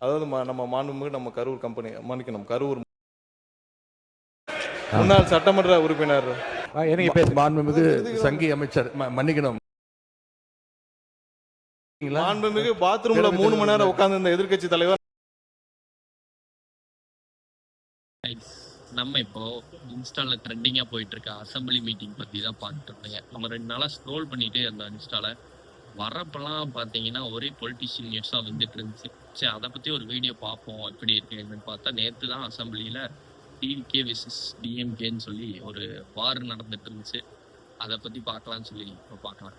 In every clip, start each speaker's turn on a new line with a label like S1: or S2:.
S1: அதாவது நம்ம மாண்புமிகு நம்ம கரூர் கம்பெனி மன்னிக்கணும் கரூர் முன்னாள் சட்டமன்ற உறுப்பினர்
S2: மாண்புமிகு சங்கி அமைச்சர் மன்னிக்கணும்.
S1: மாண்புமிகு பாத்ரூம்ல 3 மணி நேரம் உட்கார்ந்து இந்த எதிர்க்கட்சி தலைவர்.
S3: நம்ம இப்போ இன்ஸ்டால ட்ரெண்டிங்கா போயிட்டு இருக்க அசம்பிளி மீட்டிங் பத்தி தான் பார்த்துட்டு இருந்தேங்க. நம்ம 2 நாளா ஸ்க்ரோல் பண்ணிட்டே இருந்தோம் இன்ஸ்டால. வரப்பெல்லாம் பார்த்தீங்கன்னா ஒரே பொலிட்டிஷியன் நியூஸா வந்துட்டு இருந்துச்சு. சரி, அதை பத்தி ஒரு வீடியோ பார்ப்போம் எப்படி இருக்குன்னு பார்த்தா நேற்று தான் அசம்பிளியில டிவிகே விசஸ் டிஎம்கேன்னு சொல்லி ஒரு வார் நடந்துட்டு இருந்துச்சு. அதை பத்தி பார்க்கலாம்னு சொல்லி இப்போ பார்க்கலாம்.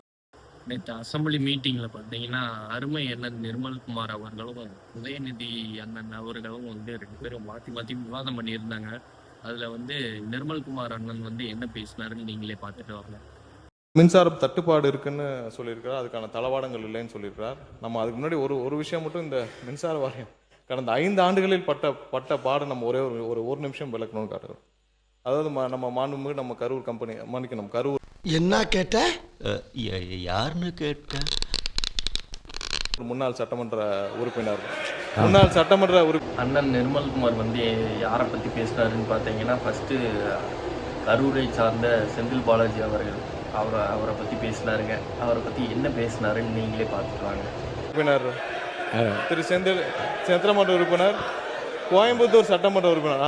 S3: நேற்று அசம்பிளி மீட்டிங்கில் பார்த்தீங்கன்னா அருமை அண்ணன் நிர்மல்குமார் அவர்களும் உதயநிதி அண்ணன் அவர்களும் வந்து 2 பேரும் மாற்றி மாற்றி விவாதம் பண்ணியிருந்தாங்க. அதில் வந்து நிர்மல்குமார் அண்ணன் வந்து என்ன பேசினாருன்னு நீங்களே பார்த்துட்டு வாங்க.
S1: மின்சார தட்டுப்பாடு இருக்குன்னு சொல்லியிருக்கிறார், அதுக்கான தளவாடங்கள் இல்லைன்னு சொல்லியிருக்கிறார். நம்ம அதுக்கு முன்னாடி ஒரு விஷயம் மட்டும், இந்த மின்சார வாரியம் கடந்த 5 ஆண்டுகளில் பட்ட பாடு நம்ம ஒரு நிமிஷம் விளக்கணும்னு காட்டுறோம். அதாவது நம்ம மாண்புமிகு நம்ம கரூர் கம்பெனி மன்னிக்கணும் கரூர்
S4: என்ன கேட்ட
S5: யாருன்னு கேட்ட
S1: முன்னாள் சட்டமன்ற உறுப்பினர்
S3: அண்ணன் நிர்மல்குமார் வந்து யாரை பற்றி பேசுனாருன்னு பார்த்தீங்கன்னா ஃபஸ்ட்டு கரூரை சார்ந்த செந்தில் பாலாஜி அவரை பற்றி பேசினாருங்க. அவரை பற்றி என்ன பேசினாருன்னு நீங்களே பார்த்துக்குவாங்க.
S1: உறுப்பினர் திரு சட்டமன்ற உறுப்பினர், கோயம்புத்தூர் சட்டமன்ற உறுப்பினர்,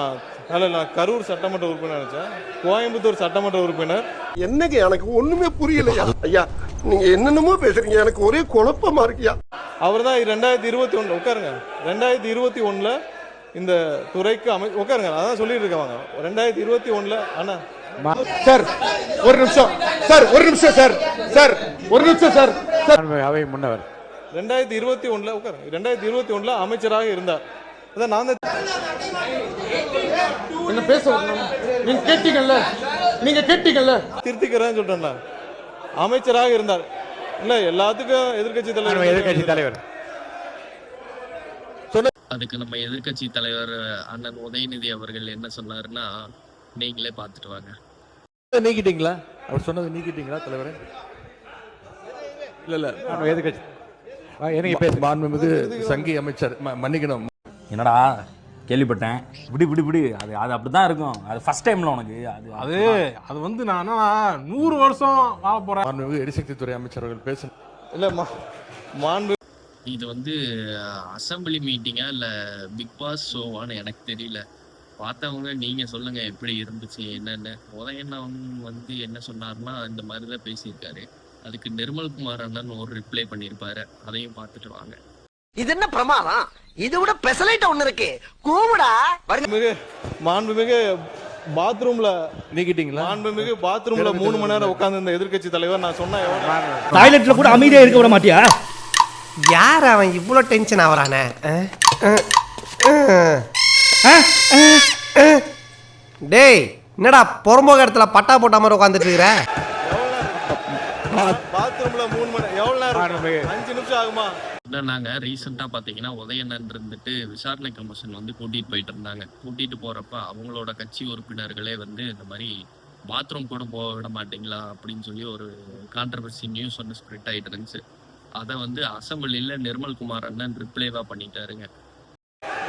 S1: நான் கரூர் சட்டமன்ற உறுப்பினர் நினைச்சேன், கோயம்புத்தூர் சட்டமன்ற உறுப்பினர்.
S4: என்னங்க எனக்கு ஒண்ணுமே புரியலையா ஐயா, நீங்க என்னென்னமோ பேசுறீங்க, எனக்கு ஒரே குழப்பமா இருக்கியா.
S1: அவர் தான் 2021 உட்காருங்க 2021 இந்த துறைக்கு உட்காருங்க, அதான் சொல்லிட்டு இருக்காங்க 2021 அண்ணா.
S4: சார் ஒரு நிமிஷம் சார், ஒரு நிமிஷம் சார், சார் ஒரு நிமிஷம் சார்,
S2: அவை முன்னவர்
S1: 2021 உட்காருங்க 2021 அமைச்சராக இருந்தார். அதான் நான்
S4: என்ன பேச நீங்க கேட்டீங்கல்ல
S1: திருத்திக்கிறேன்னு சொல்றேன்ல. அமைச்சராக இருந்தார் இல்ல, எல்லாத்துக்கும் எதிர்க்கட்சி தலைவர்
S3: அதுக்கு நம்ம எதிர்க்கட்சி தலைவர் அண்ணன் உதயநிதி அவர்கள் என்ன சொன்னாருன்னா நீங்களே பார்த்துட்டு வாங்க.
S2: நீக்கிட்டீங்களா? அவர் சொன்னது நீக்கிட்டீங்களா தலைவரே? இல்ல எதிர்க்கட்சி மாண்புமிகு சங்கி அமைச்சர் மன்னிக்கணும்.
S6: என்னடா கேள்விப்பட்டேன், விடு அது அப்படிதான் இருக்கும். அது ஃபர்ஸ்ட் டைம்ல உனக்கு
S7: அது வந்து நான் 100 வருஷம் வாழ போறேன்.
S2: மாண்புமிகு எரிசக்தி துறை அமைச்சர்கள் பேச
S1: இல்ல மாண்பு.
S3: இது வந்து அசம்பிளி மீட்டிங்கா இல்ல பிக் பாஸ் ஷோவான்னு எனக்கு தெரியல. பார்த்தவங்க நீங்க சொல்லுங்க எப்படி இருந்துச்சு என்னன்னு. உதயண்ணன் வந்து என்ன சொன்னார்னா இந்த மாதிரி தான் பேசியிருக்காரு. அதுக்கு நிர்மல்குமார் அண்ணன் ஒரு ரிப்ளை பண்ணியிருப்பாரு, அதையும் பார்த்துட்டு வாங்க.
S4: இது என்ன பிரமாதம், இது விட பெசலைட் ஒண்ணு இருக்கு கூமுடா.
S1: மாண்புமிகு பாத்ரூம்ல
S2: நீக்கிட்டீங்களா?
S1: மாண்புமிகு பாத்ரூம்ல 3 மணி நேரம் உட்கார்ந்து இந்த எதிர்க்கட்சி தலைவர். நான் சொன்னா
S8: டாய்லெட்ல கூட அமைதியா இருக்க விட மாட்டியா?
S4: யார் அவன் இவ்ளோ டென்ஷன் ஆவறானே? டேய் என்னடா பொறம்போக இடத்துல பட்டா போட்ட மாதிரி உட்காந்துட்டு இருக்கிற?
S1: பாத்ரூம்ல 3 மணி எவ்வளவு நேரம்? 5 நிமிஷம் ஆகுமா?
S3: இல்லை, நாங்கள் ரீசெண்டாக பார்த்தீங்கன்னா உதயண்ணன் இருந்துட்டு விசாரணை கமிஷன் வந்து கூட்டிகிட்டு போயிட்டு இருந்தாங்க. கூட்டிகிட்டு போகிறப்ப அவங்களோட கட்சி உறுப்பினர்களே வந்து இந்த மாதிரி பாத்ரூம் கூட போக விட மாட்டீங்களா அப்படின்னு சொல்லி ஒரு கான்ட்ரவர்சி நியூஸ் ஒன்று ஸ்ப்ரெட் ஆகிட்டு இருந்துச்சு. அதை வந்து அசம்பிளியில் நிர்மல்குமார் அண்ணன் ரிப்ளைவாக பண்ணிட்டாருங்க.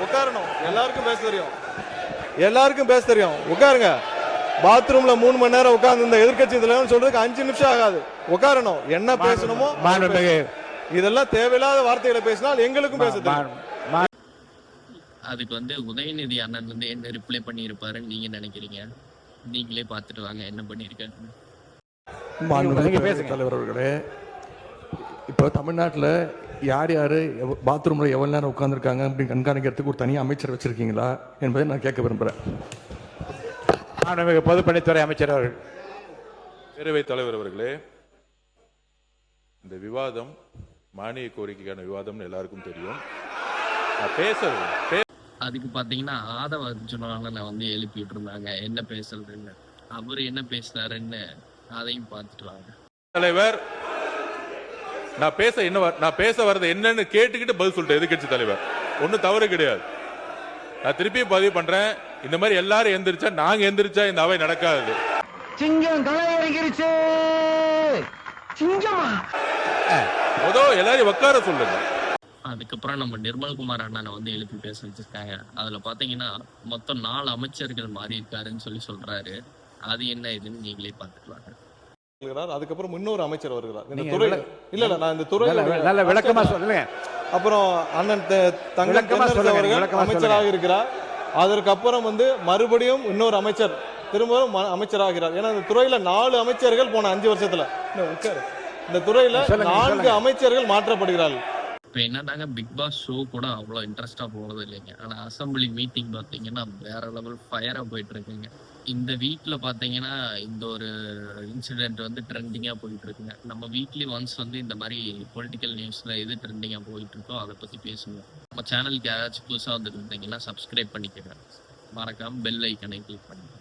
S1: உட்காரணும், எல்லாருக்கும் பேச தெரியும், உட்காருங்க. பாத்ரூம்ல 3 மணி நேரம் உட்கார்ந்து இந்த எதிர்க்கட்சி தலைவர் சொல்றதுக்கு 5 நிமிஷம் ஆகாது. உட்காரணும், என்ன பேசணுமோ. இதெல்லாம் தேவையில்லாத வார்த்தைகளை பேசினால் எங்களுக்கும் பேச தெரியும்.
S3: அதுக்கு வந்து உதயநிதி அண்ணன் வந்து என்ன ரிப்ளை பண்ணியிருப்பாருன்னு நீங்க நினைக்கிறீங்க? நீங்களே பார்த்துட்டு வாங்க என்ன பண்ணியிருக்காரு.
S2: தலைவர் அவர்களே, இப்போ தமிழ்நாட்டில் யார் பாத்ரூமில் எவ்வளோ நேரம் உட்காந்துருக்காங்க அப்படின்னு கண்காணிக்கிறதுக்கு ஒரு தனி அமைச்சர் வச்சிருக்கீங்களா என்பதை நான் கேட்க விரும்புகிறேன். பொதுப்பணித்துறை அமைச்சர் அவர்கள்.
S9: பேரவைத் தலைவர் அவர்களே, இந்த விவாதம் மானிய கோரிக்கைக்கான விவாதம்னு எல்லாருக்கும் தெரியும்.
S3: அதுக்கு பார்த்தீங்கன்னா ஆதவ அர்ஜுனால வந்து எழுப்பிட்டு இருந்தாங்க என்ன பேசுறதுன்னு. அவரு என்ன பேசினாருன்னு அதையும் பார்த்துட்டு வாங்க.
S9: தலைவர், நான் பேச வர்றது என்னன்னு கேட்டுக்கிட்டு பதில் சொல்லிட்டேன். எதிர்க்கட்சி தலைவர் ஒன்னும் தவறு கிடையாது. நான் திருப்பியும் பதிவு பண்றேன், இந்த மாதிரி எல்லாரும் எந்திரிச்சா நாங்க எந்திரிச்சா இந்த அவை நடக்காது.
S4: சிங்கம் களை இறங்கிருச்சு. சிங்கமா
S9: எல்லாரும் உட்கார சொல்லுங்க.
S3: அதுக்கப்புறம் நம்ம நிர்மல்குமார் அண்ணனை வந்து எழுப்பி பேச வச்சிருக்காங்க. அதுல பாத்தீங்கன்னா மொத்தம் 4 அமைச்சர்கள் மாறி இருக்காருன்னு சொல்றாரு. அது என்ன இதுன்னு நீங்களே பாத்துக்கலாம்.
S1: வருகிறார். அதுக்கப்புறம் இன்னொரு அமைச்சர் வருகிறார் இந்த
S2: நீங்க
S1: துறை. இல்ல நான் இந்த துறையில
S2: நல்ல விளக்கமா சொல்லுங்க.
S1: அப்புறம் அண்ணன் தங்க
S2: விளக்கமா
S1: தென்னரசு
S2: சொல்லுங்க,
S1: அவர்கள்
S2: விளக்கமா
S1: அமைச்சராக இருக்கிறார். அதற்கப்புறம் வந்து மறுபடியும் இன்னொரு அமைச்சர் திரும்பவும் அமைச்சராகிறார். ஏன்னா இந்த துறையில 4 அமைச்சர்கள் போன 5 வருஷத்துல இந்த துறையில
S2: சொல்லுங்க,
S1: 4
S2: சொல்லுங்க.
S1: அமைச்சர்கள் மாற்றப்படுகிறார்கள்.
S3: இப்போ என்னன்னாங்க பிக் பாஸ் ஷோ கூட அவ்வளோ இன்ட்ரெஸ்டா போகிறது இல்லைங்க. ஆனா அசம்பிளி மீட்டிங் பார்த்தீங்கன்னா வேற லெவல் ஃபயரா போயிட்டு இருக்குங்க. இந்த வீக்ல பார்த்தீங்கன்னா இந்த ஒரு இன்சிடென்ட் வந்து ட்ரெண்டிங்கா போயிட்டு இருக்குங்க. நம்ம வீக்லி ஒன்ஸ் வந்து இந்த மாதிரி பொலிட்டிக்கல் நியூஸ்ல எது ட்ரெண்டிங்கா போயிட்டு இருக்கோ அதை பத்தி பேசுங்க. நம்ம சேனலுக்கு யாராச்சும் புதுசா வந்துட்டு இருந்தீங்கன்னா சப்ஸ்கிரைப் பண்ணிக்கோங்க. மறக்காம பெல் ஐக்கனை கிளிக் பண்ணுங்க.